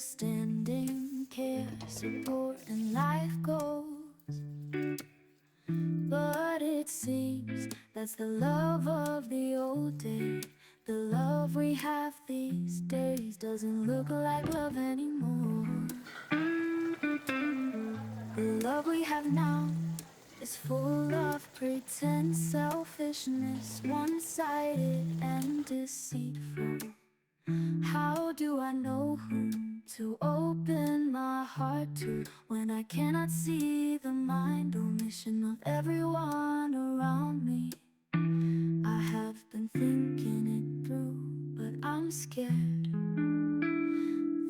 understanding, care, support, and life goals. But it seems that's the love of the old day. The love we have these days doesn't look like love anymore. The love we have now is full of pretense, selfishness, one-sided and deceitful. How do I know whom to open my heart to when I cannot see the mind or mission of everyone around me? I have been thinking it through, but I'm scared.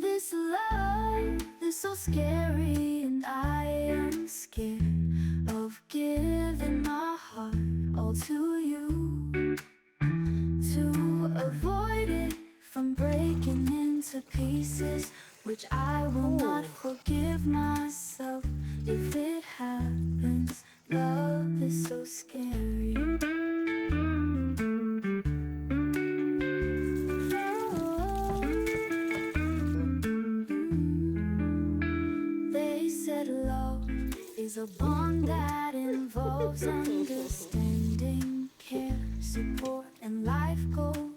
This love is so scary, and I am scared of giving my heart all to you, to avoid it from breaking into pieces, which I will not forgive myself if it happens. Love is so scary. They said love is a bond that involves understanding, care, support, and life goals.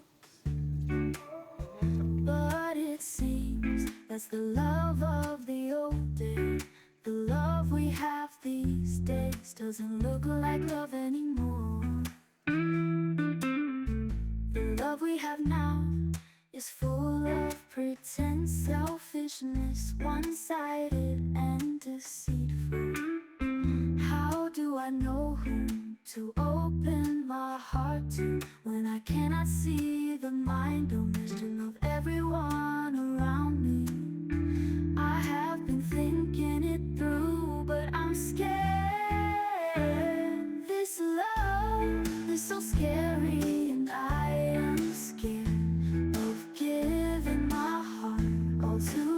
But it seems that's the love of the old day. The love we have these days doesn't look like love anymore. The love we have now is full of pretense, selfishness, one-sided and deceitful. How do I know whom to open my heart to when I cannot see the mind or mission of everyone around me? I have been thinking it through, but I'm scared. This love is so scary, and I am scared of giving my heart all to